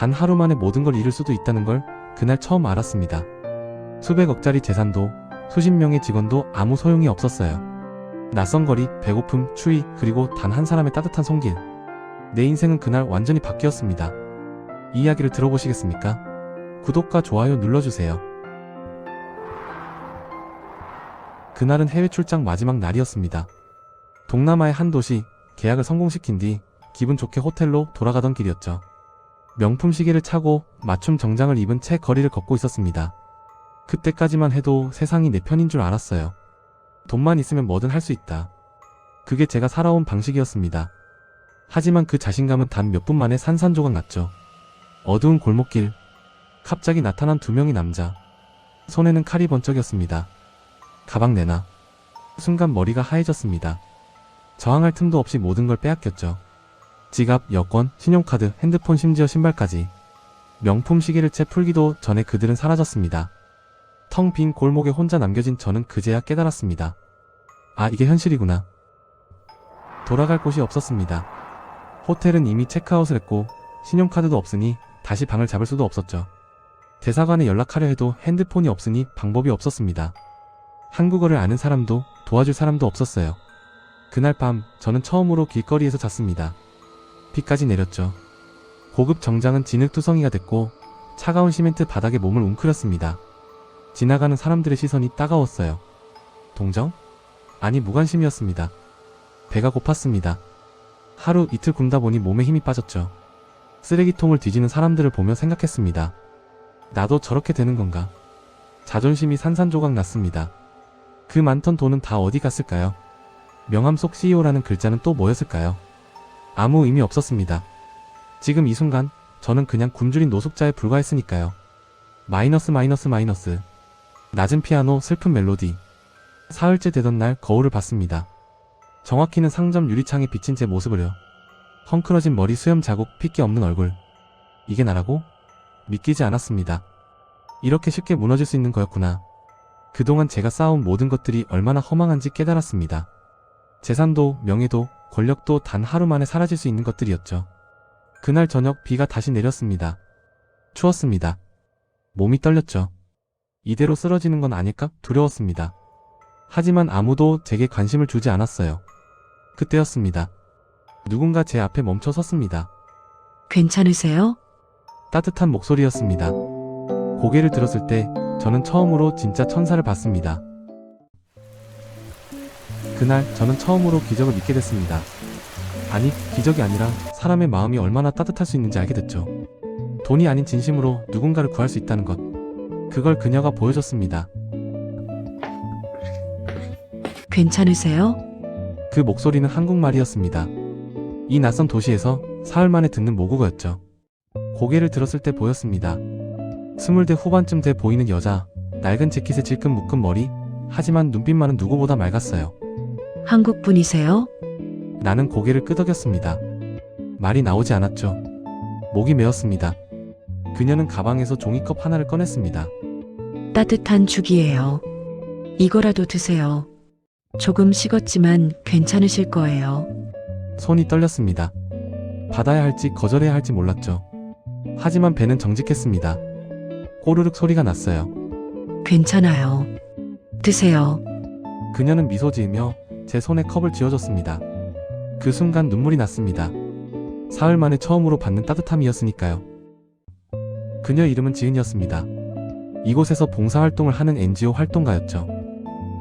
단 하루 만에 모든 걸 잃을 수도 있다는 걸 그날 처음 알았습니다. 수백억짜리 재산도 수십 명의 직원도 아무 소용이 없었어요. 낯선 거리, 배고픔, 추위, 그리고 단 한 사람의 따뜻한 손길. 내 인생은 그날 완전히 바뀌었습니다. 이 이야기를 들어보시겠습니까? 구독과 좋아요 눌러주세요. 그날은 해외 출장 마지막 날이었습니다. 동남아의 한 도시, 계약을 성공시킨 뒤 기분 좋게 호텔로 돌아가던 길이었죠. 명품 시계를 차고 맞춤 정장을 입은 채 거리를 걷고 있었습니다. 그때까지만 해도 세상이 내 편인 줄 알았어요. 돈만 있으면 뭐든 할 수 있다. 그게 제가 살아온 방식이었습니다. 하지만 그 자신감은 단 몇 분 만에 산산조각 났죠. 어두운 골목길, 갑자기 나타난 두 명의 남자. 손에는 칼이 번쩍였습니다. 가방 내놔. 순간 머리가 하얘졌습니다. 저항할 틈도 없이 모든 걸 빼앗겼죠. 지갑, 여권, 신용카드, 핸드폰, 심지어 신발까지. 명품 시계를 채 풀기도 전에 그들은 사라졌습니다. 텅 빈 골목에 혼자 남겨진 저는 그제야 깨달았습니다. 아, 이게 현실이구나. 돌아갈 곳이 없었습니다. 호텔은 이미 체크아웃을 했고 신용카드도 없으니 다시 방을 잡을 수도 없었죠. 대사관에 연락하려 해도 핸드폰이 없으니 방법이 없었습니다. 한국어를 아는 사람도 도와줄 사람도 없었어요. 그날 밤 저는 처음으로 길거리에서 잤습니다. 비까지 내렸죠. 고급 정장은 진흙투성이가 됐고 차가운 시멘트 바닥에 몸을 웅크렸습니다. 지나가는 사람들의 시선이 따가웠어요. 동정? 아니, 무관심이었습니다. 배가 고팠습니다. 하루 이틀 굶다 보니 몸에 힘이 빠졌죠. 쓰레기통을 뒤지는 사람들을 보며 생각했습니다. 나도 저렇게 되는 건가? 자존심이 산산조각 났습니다. 그 많던 돈은 다 어디 갔을까요? 명함 속 CEO라는 글자는 또 뭐였을까요? 아무 의미 없었습니다. 지금 이 순간 저는 그냥 굶주린 노숙자에 불과했으니까요. 마이너스. 낮은 피아노, 슬픈 멜로디. 사흘째 되던 날 거울을 봤습니다. 정확히는 상점 유리창에 비친 제 모습을요. 헝클어진 머리, 수염 자국, 핏기 없는 얼굴. 이게 나라고? 믿기지 않았습니다. 이렇게 쉽게 무너질 수 있는 거였구나. 그동안 제가 쌓아온 모든 것들이 얼마나 허망한지 깨달았습니다. 재산도, 명예도, 권력도 단 하루 만에 사라질 수 있는 것들이었죠. 그날 저녁 비가 다시 내렸습니다. 추웠습니다. 몸이 떨렸죠. 이대로 쓰러지는 건 아닐까 두려웠습니다. 하지만 아무도 제게 관심을 주지 않았어요. 그때였습니다. 누군가 제 앞에 멈춰 섰습니다. 괜찮으세요? 따뜻한 목소리였습니다. 고개를 들었을 때 저는 처음으로 진짜 천사를 봤습니다. 그날 저는 처음으로 기적을 믿게 됐습니다. 아니, 기적이 아니라 사람의 마음이 얼마나 따뜻할 수 있는지 알게 됐죠. 돈이 아닌 진심으로 누군가를 구할 수 있다는 것. 그걸 그녀가 보여줬습니다. 괜찮으세요? 그 목소리는 한국말이었습니다. 이 낯선 도시에서 사흘 만에 듣는 모국어였죠. 고개를 들었을 때 보였습니다. 20대 후반쯤 돼 보이는 여자, 낡은 재킷에 질끈 묶은 머리, 하지만 눈빛만은 누구보다 맑았어요. 한국 분이세요? 나는 고개를 끄덕였습니다. 말이 나오지 않았죠. 목이 메었습니다. 그녀는 가방에서 종이컵 하나를 꺼냈습니다. 따뜻한 죽이에요. 이거라도 드세요. 조금 식었지만 괜찮으실 거예요. 손이 떨렸습니다. 받아야 할지 거절해야 할지 몰랐죠. 하지만 배는 정직했습니다. 꼬르륵 소리가 났어요. 괜찮아요. 드세요. 그녀는 미소 지으며 제 손에 컵을 쥐어줬습니다. 그 순간 눈물이 났습니다. 사흘 만에 처음으로 받는 따뜻함이었으니까요. 그녀 이름은 지은이었습니다. 이곳에서 봉사활동을 하는 NGO 활동가였죠.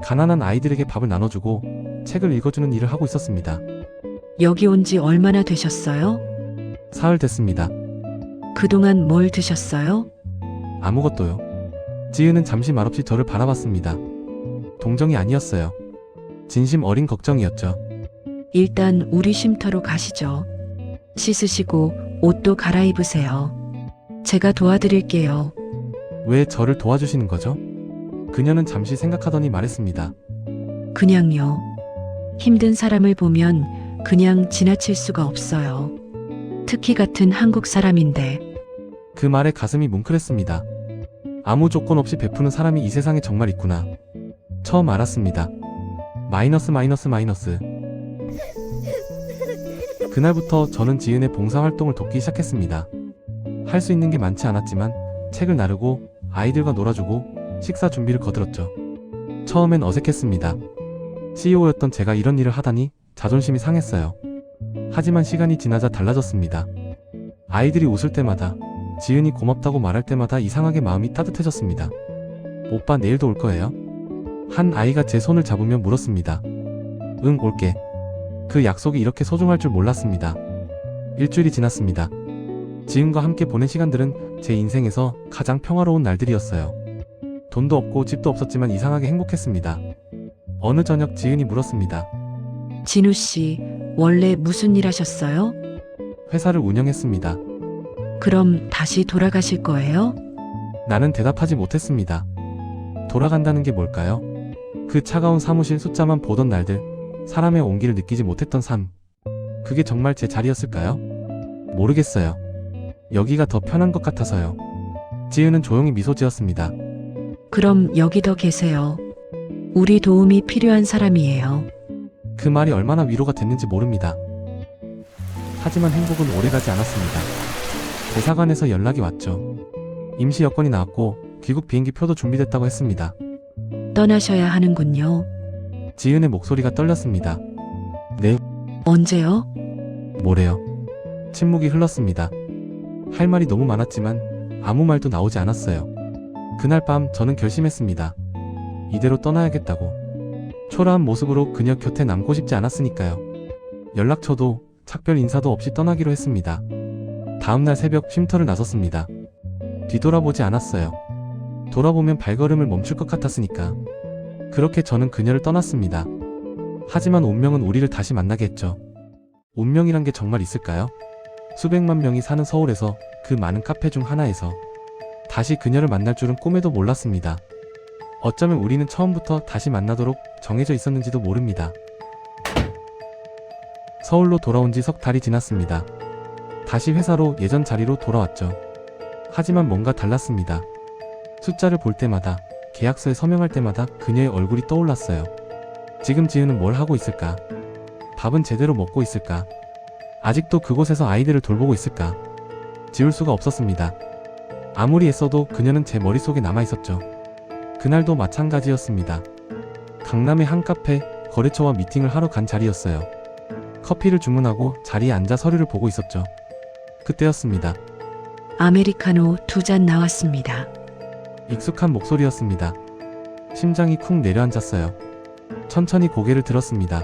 가난한 아이들에게 밥을 나눠주고 책을 읽어주는 일을 하고 있었습니다. 여기 온 지 얼마나 되셨어요? 사흘 됐습니다. 그동안 뭘 드셨어요? 아무것도요. 지은은 잠시 말없이 저를 바라봤습니다. 동정이 아니었어요. 진심 어린 걱정이었죠. 일단 우리 쉼터로 가시죠. 씻으시고 옷도 갈아입으세요. 제가 도와드릴게요. 왜 저를 도와주시는 거죠? 그녀는 잠시 생각하더니 말했습니다. 그냥요. 힘든 사람을 보면 그냥 지나칠 수가 없어요. 특히 같은 한국 사람인데. 그 말에 가슴이 뭉클했습니다. 아무 조건 없이 베푸는 사람이 이 세상에 정말 있구나. 처음 알았습니다. 마이너스. 그날부터 저는 지은의 봉사활동을 돕기 시작했습니다. 할 수 있는 게 많지 않았지만 책을 나르고 아이들과 놀아주고 식사 준비를 거들었죠. 처음엔 어색했습니다. CEO였던 제가 이런 일을 하다니 자존심이 상했어요. 하지만 시간이 지나자 달라졌습니다. 아이들이 웃을 때마다, 지은이 고맙다고 말할 때마다 이상하게 마음이 따뜻해졌습니다. 오빠 내일도 올 거예요? 한 아이가 제 손을 잡으며 물었습니다. 응, 올게. 그 약속이 이렇게 소중할 줄 몰랐습니다. 일주일이 지났습니다. 지은과 함께 보낸 시간들은 제 인생에서 가장 평화로운 날들이었어요. 돈도 없고 집도 없었지만 이상하게 행복했습니다. 어느 저녁 지은이 물었습니다. 진우 씨, 원래 무슨 일 하셨어요? 회사를 운영했습니다. 그럼 다시 돌아가실 거예요? 나는 대답하지 못했습니다. 돌아간다는 게 뭘까요? 그 차가운 사무실 숫자만 보던 날들, 사람의 온기를 느끼지 못했던 삶. 그게 정말 제 자리였을까요? 모르겠어요. 여기가 더 편한 것 같아서요. 지은은 조용히 미소 지었습니다. 그럼 여기 더 계세요. 우리 도움이 필요한 사람이에요. 그 말이 얼마나 위로가 됐는지 모릅니다. 하지만 행복은 오래가지 않았습니다. 대사관에서 연락이 왔죠. 임시 여권이 나왔고 귀국 비행기 표도 준비됐다고 했습니다. 떠나셔야 하는군요. 지은의 목소리가 떨렸습니다. 네, 언제요? 뭐래요? 침묵이 흘렀습니다. 할 말이 너무 많았지만 아무 말도 나오지 않았어요. 그날 밤 저는 결심했습니다. 이대로 떠나야겠다고. 초라한 모습으로 그녀 곁에 남고 싶지 않았으니까요. 연락처도 작별 인사도 없이 떠나기로 했습니다. 다음날 새벽 쉼터를 나섰습니다. 뒤돌아보지 않았어요. 돌아보면 발걸음을 멈출 것 같았으니까. 그렇게 저는 그녀를 떠났습니다. 하지만 운명은 우리를 다시 만나게 했죠. 운명이란 게 정말 있을까요? 수백만 명이 사는 서울에서 그 많은 카페 중 하나에서 다시 그녀를 만날 줄은 꿈에도 몰랐습니다. 어쩌면 우리는 처음부터 다시 만나도록 정해져 있었는지도 모릅니다. 서울로 돌아온 지 석 달이 지났습니다. 다시 회사로 예전 자리로 돌아왔죠. 하지만 뭔가 달랐습니다. 숫자를 볼 때마다, 계약서에 서명할 때마다 그녀의 얼굴이 떠올랐어요. 지금 지은은 뭘 하고 있을까? 밥은 제대로 먹고 있을까? 아직도 그곳에서 아이들을 돌보고 있을까? 지울 수가 없었습니다. 아무리 애써도 그녀는 제 머릿속에 남아있었죠. 그날도 마찬가지였습니다. 강남의 한 카페, 거래처와 미팅을 하러 간 자리였어요. 커피를 주문하고 자리에 앉아 서류를 보고 있었죠. 그때였습니다. 아메리카노 2잔 나왔습니다. 익숙한 목소리였습니다. 심장이 쿵 내려앉았어요. 천천히 고개를 들었습니다.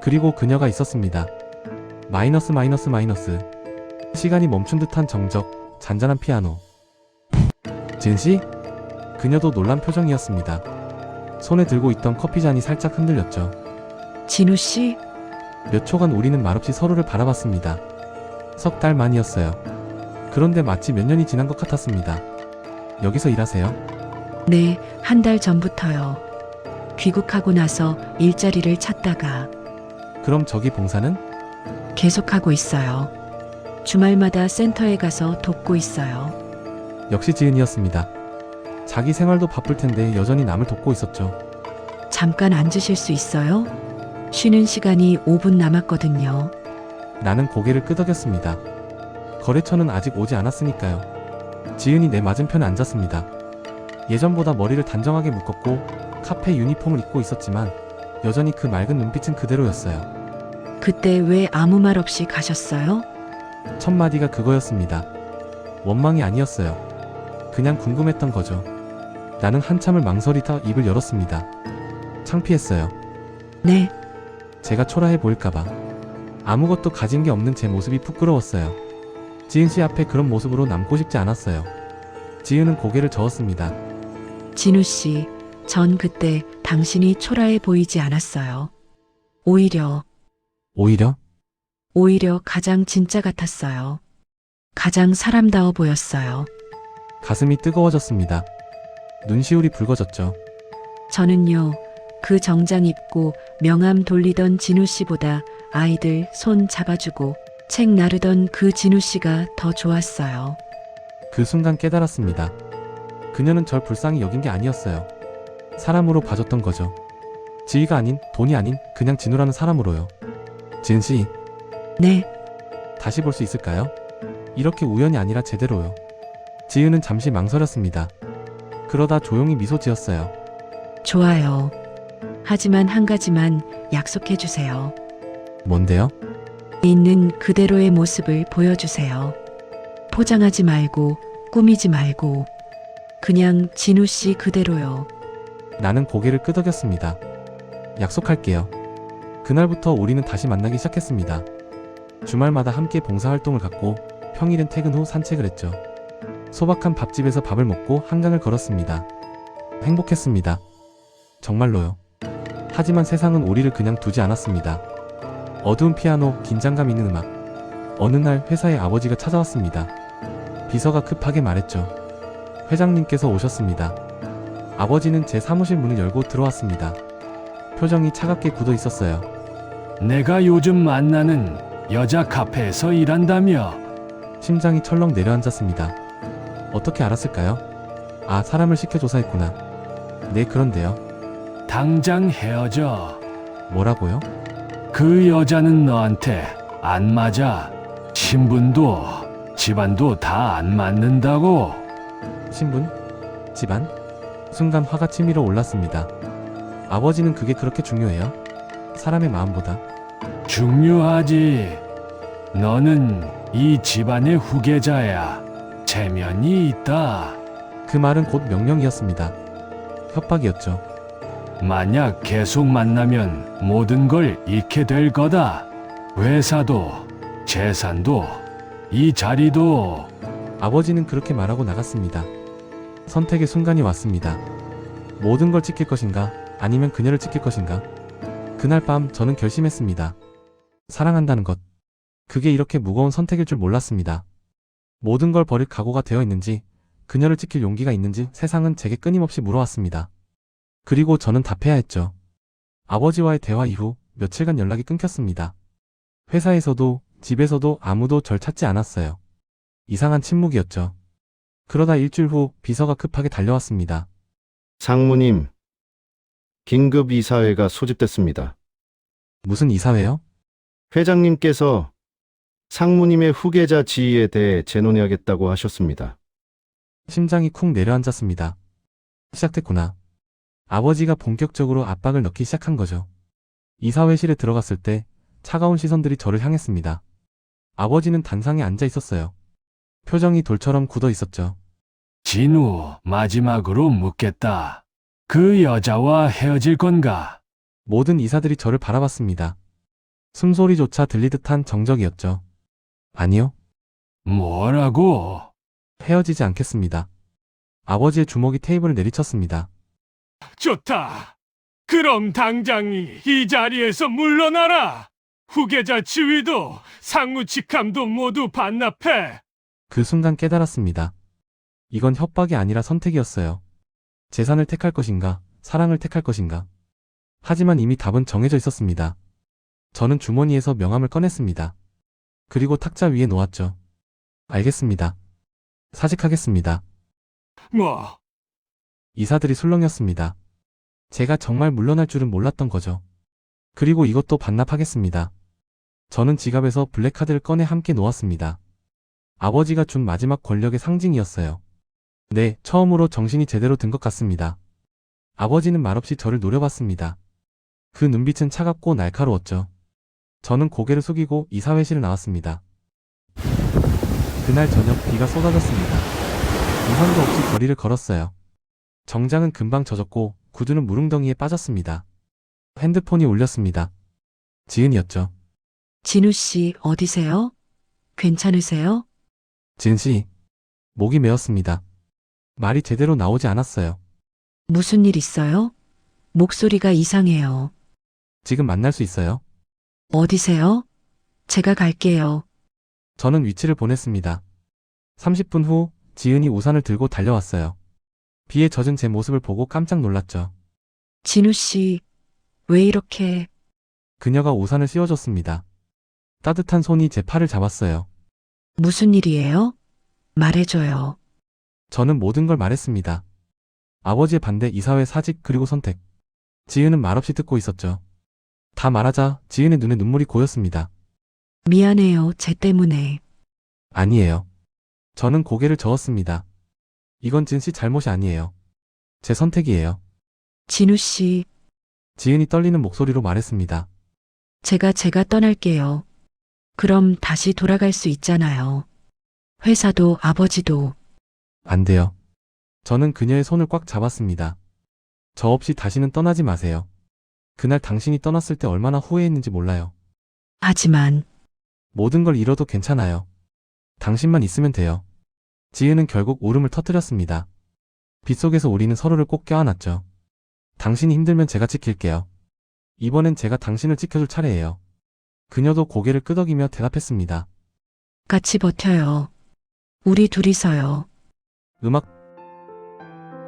그리고 그녀가 있었습니다. 마이너스. 시간이 멈춘 듯한 정적, 잔잔한 피아노. 진씨? 그녀도 놀란 표정이었습니다. 손에 들고 있던 커피잔이 살짝 흔들렸죠. 진우 씨, 몇 초간 우리는 말없이 서로를 바라봤습니다. 석 달 만이었어요. 그런데 마치 몇 년이 지난 것 같았습니다. 여기서 일하세요? 네, 한 달 전부터요. 귀국하고 나서 일자리를 찾다가 그럼 저기 봉사는? 계속하고 있어요. 주말마다 센터에 가서 돕고 있어요. 역시 지은이었습니다. 자기 생활도 바쁠 텐데 여전히 남을 돕고 있었죠. 잠깐 앉으실 수 있어요? 쉬는 시간이 5분 남았거든요. 나는 고개를 끄덕였습니다. 거래처는 아직 오지 않았으니까요. 지은이 내 맞은편에 앉았습니다. 예전보다 머리를 단정하게 묶었고 카페 유니폼을 입고 있었지만 여전히 그 맑은 눈빛은 그대로였어요. 그때 왜 아무 말 없이 가셨어요? 첫 마디가 그거였습니다. 원망이 아니었어요. 그냥 궁금했던 거죠. 나는 한참을 망설이다 입을 열었습니다. 창피했어요. 네, 제가 초라해 보일까봐. 아무것도 가진 게 없는 제 모습이 부끄러웠어요. 지은 씨 앞에 그런 모습으로 남고 싶지 않았어요. 지은은 고개를 저었습니다. 진우 씨, 전 그때 당신이 초라해 보이지 않았어요. 오히려 가장 진짜 같았어요. 가장 사람다워 보였어요. 가슴이 뜨거워졌습니다. 눈시울이 붉어졌죠. 저는요, 그 정장 입고 명함 돌리던 진우 씨보다 아이들 손 잡아주고 책 나르던 그 진우 씨가 더 좋았어요. 그 순간 깨달았습니다. 그녀는 절 불쌍히 여긴 게 아니었어요. 사람으로 봐줬던 거죠. 지위가 아닌, 돈이 아닌 그냥 진우라는 사람으로요. 지은 씨, 네, 다시 볼 수 있을까요? 이렇게 우연이 아니라 제대로요. 지은은 잠시 망설였습니다. 그러다 조용히 미소 지었어요. 좋아요. 하지만 한 가지만 약속해 주세요. 뭔데요? 있는 그대로의 모습을 보여주세요. 포장하지 말고, 꾸미지 말고, 그냥 진우 씨 그대로요. 나는 고개를 끄덕였습니다. 약속할게요. 그날부터 우리는 다시 만나기 시작했습니다. 주말마다 함께 봉사활동을 갖고 평일엔 퇴근 후 산책을 했죠. 소박한 밥집에서 밥을 먹고 한강을 걸었습니다. 행복했습니다. 정말로요. 하지만 세상은 우리를 그냥 두지 않았습니다. 어두운 피아노, 긴장감 있는 음악. 어느 날 회사에 아버지가 찾아왔습니다. 비서가 급하게 말했죠. 회장님께서 오셨습니다. 아버지는 제 사무실 문을 열고 들어왔습니다. 표정이 차갑게 굳어 있었어요. 내가 요즘 만나는 여자 카페에서 일한다며. 심장이 철렁 내려앉았습니다. 어떻게 알았을까요? 아, 사람을 시켜 조사했구나. 네, 그런데요. 당장 헤어져. 뭐라고요? 그 여자는 너한테 안 맞아. 신분도 집안도 다 안 맞는다고. 신분? 집안? 순간 화가 치밀어 올랐습니다. 아버지는 그게 그렇게 중요해요? 사람의 마음보다? 중요하지. 너는 이 집안의 후계자야. 체면이 있다. 그 말은 곧 명령이었습니다. 협박이었죠. 만약 계속 만나면 모든 걸 잃게 될 거다. 회사도, 재산도, 이 자리도. 아버지는 그렇게 말하고 나갔습니다. 선택의 순간이 왔습니다. 모든 걸 지킬 것인가, 아니면 그녀를 지킬 것인가. 그날 밤 저는 결심했습니다. 사랑한다는 것. 그게 이렇게 무거운 선택일 줄 몰랐습니다. 모든 걸 버릴 각오가 되어 있는지, 그녀를 지킬 용기가 있는지 세상은 제게 끊임없이 물어왔습니다. 그리고 저는 답해야 했죠. 아버지와의 대화 이후 며칠간 연락이 끊겼습니다. 회사에서도 집에서도 아무도 절 찾지 않았어요. 이상한 침묵이었죠. 그러다 일주일 후 비서가 급하게 달려왔습니다. 상무님, 긴급 이사회가 소집됐습니다. 무슨 이사회요? 회장님께서 상무님의 후계자 지위에 대해 재논해야겠다고 하셨습니다. 심장이 쿵 내려앉았습니다. 시작됐구나. 아버지가 본격적으로 압박을 넣기 시작한 거죠. 이사회실에 들어갔을 때 차가운 시선들이 저를 향했습니다. 아버지는 단상에 앉아 있었어요. 표정이 돌처럼 굳어 있었죠. 진우, 마지막으로 묻겠다. 그 여자와 헤어질 건가? 모든 이사들이 저를 바라봤습니다. 숨소리조차 들릴 듯한 정적이었죠. 아니요. 뭐라고? 헤어지지 않겠습니다. 아버지의 주먹이 테이블을 내리쳤습니다. 좋다. 그럼 당장 이 자리에서 물러나라. 후계자 지위도 상무 직함도 모두 반납해. 그 순간 깨달았습니다. 이건 협박이 아니라 선택이었어요. 재산을 택할 것인가, 사랑을 택할 것인가. 하지만 이미 답은 정해져 있었습니다. 저는 주머니에서 명함을 꺼냈습니다. 그리고 탁자 위에 놓았죠. 알겠습니다. 사직하겠습니다. 뭐? 이사들이 술렁였습니다. 제가 정말 물러날 줄은 몰랐던 거죠. 그리고 이것도 반납하겠습니다. 저는 지갑에서 블랙카드를 꺼내 함께 놓았습니다. 아버지가 준 마지막 권력의 상징이었어요. 네, 처음으로 정신이 제대로 든 것 같습니다. 아버지는 말없이 저를 노려봤습니다. 그 눈빛은 차갑고 날카로웠죠. 저는 고개를 숙이고 이사회실을 나왔습니다. 그날 저녁 비가 쏟아졌습니다. 우산도 없이 거리를 걸었어요. 정장은 금방 젖었고 구두는 무릉덩이에 빠졌습니다. 핸드폰이 울렸습니다. 지은이었죠. 진우 씨 어디세요? 괜찮으세요? 지은 씨. 목이 메었습니다. 말이 제대로 나오지 않았어요. 무슨 일 있어요? 목소리가 이상해요. 지금 만날 수 있어요? 어디세요? 제가 갈게요. 저는 위치를 보냈습니다. 30분 후 지은이 우산을 들고 달려왔어요. 비에 젖은 제 모습을 보고 깜짝 놀랐죠. 진우 씨, 왜 이렇게... 그녀가 우산을 씌워줬습니다. 따뜻한 손이 제 팔을 잡았어요. 무슨 일이에요? 말해줘요. 저는 모든 걸 말했습니다. 아버지의 반대, 이사회 사직, 그리고 선택. 지은은 말없이 듣고 있었죠. 다 말하자 지은의 눈에 눈물이 고였습니다. 미안해요, 쟤 때문에. 아니에요. 저는 고개를 저었습니다. 이건 지은 씨 잘못이 아니에요. 제 선택이에요. 진우 씨, 지은이 떨리는 목소리로 말했습니다. 제가 떠날게요. 그럼 다시 돌아갈 수 있잖아요. 회사도 아버지도. 안 돼요. 저는 그녀의 손을 꽉 잡았습니다. 저 없이 다시는 떠나지 마세요. 그날 당신이 떠났을 때 얼마나 후회했는지 몰라요. 하지만 모든 걸 잃어도 괜찮아요. 당신만 있으면 돼요. 지은은 결국 울음을 터뜨렸습니다. 빗속에서 우리는 서로를 꼭 껴안았죠. 당신이 힘들면 제가 지킬게요. 이번엔 제가 당신을 지켜줄 차례예요. 그녀도 고개를 끄덕이며 대답했습니다. 같이 버텨요. 우리 둘이서요. 음악.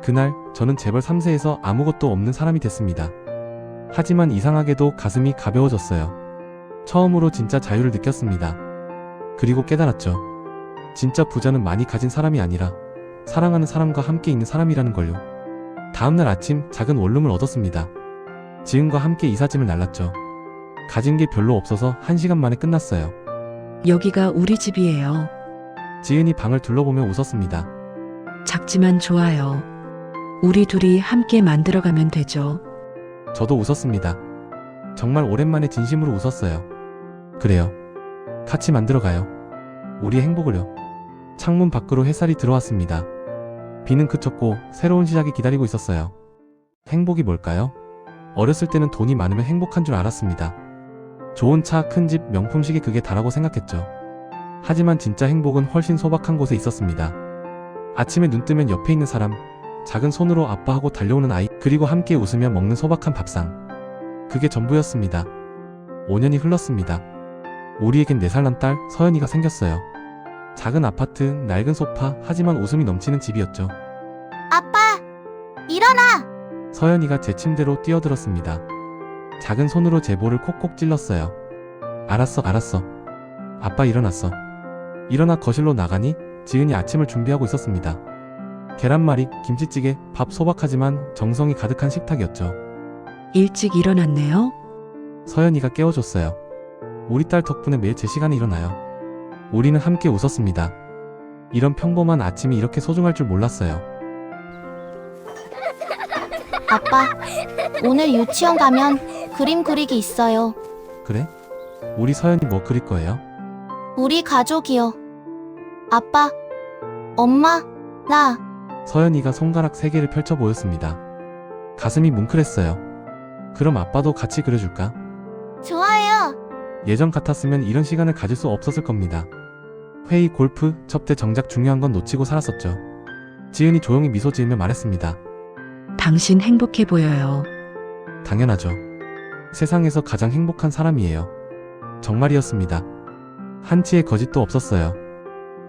그날 저는 재벌 3세에서 아무것도 없는 사람이 됐습니다. 하지만 이상하게도 가슴이 가벼워졌어요. 처음으로 진짜 자유를 느꼈습니다. 그리고 깨달았죠. 진짜 부자는 많이 가진 사람이 아니라 사랑하는 사람과 함께 있는 사람이라는 걸요. 다음날 아침 작은 원룸을 얻었습니다. 지은과 함께 이삿짐을 날랐죠. 가진 게 별로 없어서 1시간 만에 끝났어요. 여기가 우리 집이에요. 지은이 방을 둘러보며 웃었습니다. 작지만 좋아요. 우리 둘이 함께 만들어가면 되죠. 저도 웃었습니다. 정말 오랜만에 진심으로 웃었어요. 그래요. 같이 만들어가요. 우리의 행복을요. 창문 밖으로 햇살이 들어왔습니다. 비는 그쳤고 새로운 시작이 기다리고 있었어요. 행복이 뭘까요? 어렸을 때는 돈이 많으면 행복한 줄 알았습니다. 좋은 차, 큰 집, 명품 시계 그게 다라고 생각했죠. 하지만 진짜 행복은 훨씬 소박한 곳에 있었습니다. 아침에 눈 뜨면 옆에 있는 사람, 작은 손으로 아빠하고 달려오는 아이, 그리고 함께 웃으며 먹는 소박한 밥상. 그게 전부였습니다. 5년이 흘렀습니다. 우리에겐 4살 난 딸 서연이가 생겼어요. 작은 아파트, 낡은 소파, 하지만 웃음이 넘치는 집이었죠. 아빠, 일어나! 서연이가 제 침대로 뛰어들었습니다. 작은 손으로 제 볼을 콕콕 찔렀어요. 알았어. 아빠 일어났어. 일어나 거실로 나가니 지은이 아침을 준비하고 있었습니다. 계란말이, 김치찌개, 밥 소박하지만 정성이 가득한 식탁이었죠. 일찍 일어났네요. 서연이가 깨워줬어요. 우리 딸 덕분에 매일 제 시간에 일어나요. 우리는 함께 웃었습니다. 이런 평범한 아침이 이렇게 소중할 줄 몰랐어요. 아빠, 오늘 유치원 가면 그림 그리기 있어요. 그래? 우리 서연이 뭐 그릴 거예요? 우리 가족이요. 아빠, 엄마, 나. 서연이가 손가락 3개를 펼쳐 보였습니다. 가슴이 뭉클했어요. 그럼 아빠도 같이 그려줄까? 좋아요. 예전 같았으면 이런 시간을 가질 수 없었을 겁니다. 회의, 골프, 접대 정작 중요한 건 놓치고 살았었죠. 지은이 조용히 미소 지으며 말했습니다. 당신 행복해 보여요. 당연하죠. 세상에서 가장 행복한 사람이에요. 정말이었습니다. 한치의 거짓도 없었어요.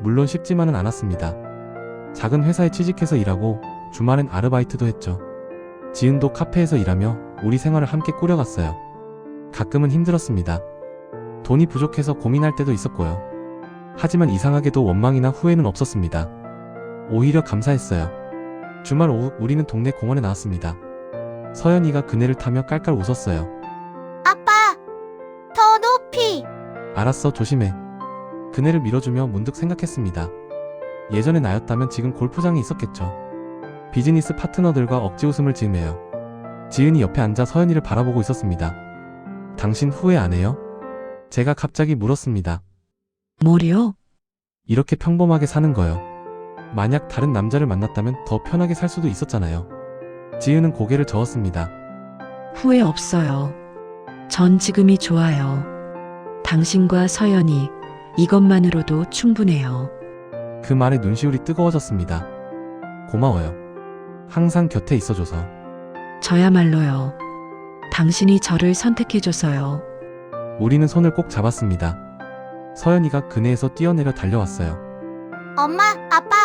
물론 쉽지만은 않았습니다. 작은 회사에 취직해서 일하고 주말엔 아르바이트도 했죠. 지은도 카페에서 일하며 우리 생활을 함께 꾸려갔어요. 가끔은 힘들었습니다. 돈이 부족해서 고민할 때도 있었고요. 하지만 이상하게도 원망이나 후회는 없었습니다. 오히려 감사했어요. 주말 오후 우리는 동네 공원에 나왔습니다. 서연이가 그네를 타며 깔깔 웃었어요. 아빠, 더 높이. 알았어, 조심해. 그네를 밀어주며 문득 생각했습니다. 예전에 나였다면 지금 골프장에 있었겠죠. 비즈니스 파트너들과 억지 웃음을 지으며요. 지은이 옆에 앉아 서연이를 바라보고 있었습니다. 당신 후회 안 해요? 제가 갑자기 물었습니다. 뭐요? 이렇게 평범하게 사는 거요. 만약 다른 남자를 만났다면 더 편하게 살 수도 있었잖아요. 지은은 고개를 저었습니다. 후회 없어요. 전 지금이 좋아요. 당신과 서연이 이것만으로도 충분해요. 그 말에 눈시울이 뜨거워졌습니다. 고마워요. 항상 곁에 있어줘서. 저야말로요. 당신이 저를 선택해줘서요. 우리는 손을 꼭 잡았습니다. 서연이가 그네에서 뛰어내려 달려왔어요. 엄마, 아빠,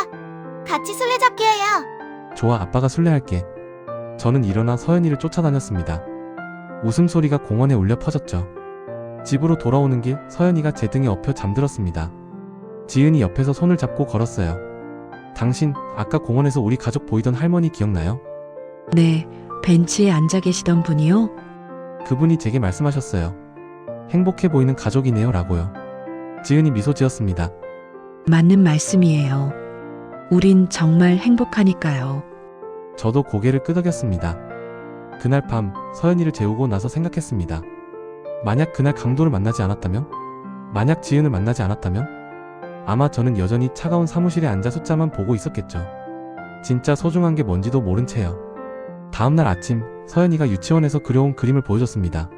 같이 술래잡기 해요. 좋아, 아빠가 술래할게. 저는 일어나 서연이를 쫓아다녔습니다. 웃음소리가 공원에 울려 퍼졌죠. 집으로 돌아오는 길 서연이가 제 등에 엎여 잠들었습니다. 지은이 옆에서 손을 잡고 걸었어요. 당신, 아까 공원에서 우리 가족 보이던 할머니 기억나요? 네, 벤치에 앉아 계시던 분이요? 그분이 제게 말씀하셨어요. 행복해 보이는 가족이네요 라고요. 지은이 미소 지었습니다. 맞는 말씀이에요. 우린 정말 행복하니까요. 저도 고개를 끄덕였습니다. 그날 밤 서연이를 재우고 나서 생각했습니다. 만약 그날 강도를 만나지 않았다면? 만약 지은을 만나지 않았다면? 아마 저는 여전히 차가운 사무실에 앉아 숫자만 보고 있었겠죠. 진짜 소중한 게 뭔지도 모른 채요. 다음날 아침 서연이가 유치원에서 그려온 그림을 보여줬습니다.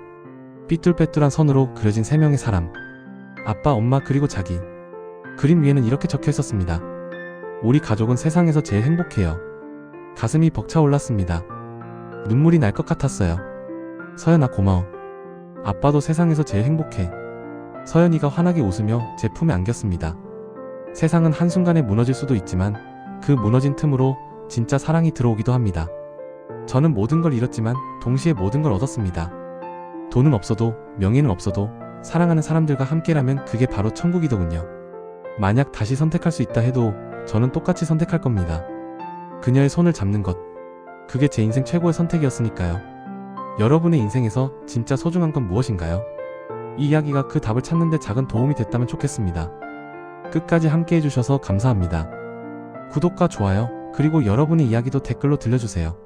삐뚤빼뚤한 선으로 그려진 3명의 사람. 아빠, 엄마, 그리고 자기. 그림 위에는 이렇게 적혀 있었습니다. 우리 가족은 세상에서 제일 행복해요. 가슴이 벅차올랐습니다. 눈물이 날 것 같았어요. 서연아, 고마워. 아빠도 세상에서 제일 행복해. 서연이가 환하게 웃으며 제 품에 안겼습니다. 세상은 한순간에 무너질 수도 있지만 그 무너진 틈으로 진짜 사랑이 들어오기도 합니다. 저는 모든 걸 잃었지만 동시에 모든 걸 얻었습니다. 돈은 없어도, 명예는 없어도 사랑하는 사람들과 함께라면 그게 바로 천국이더군요. 만약 다시 선택할 수 있다 해도 저는 똑같이 선택할 겁니다. 그녀의 손을 잡는 것. 그게 제 인생 최고의 선택이었으니까요. 여러분의 인생에서 진짜 소중한 건 무엇인가요? 이 이야기가 그 답을 찾는 데 작은 도움이 됐다면 좋겠습니다. 끝까지 함께 해주셔서 감사합니다. 구독과 좋아요, 그리고 여러분의 이야기도 댓글로 들려주세요.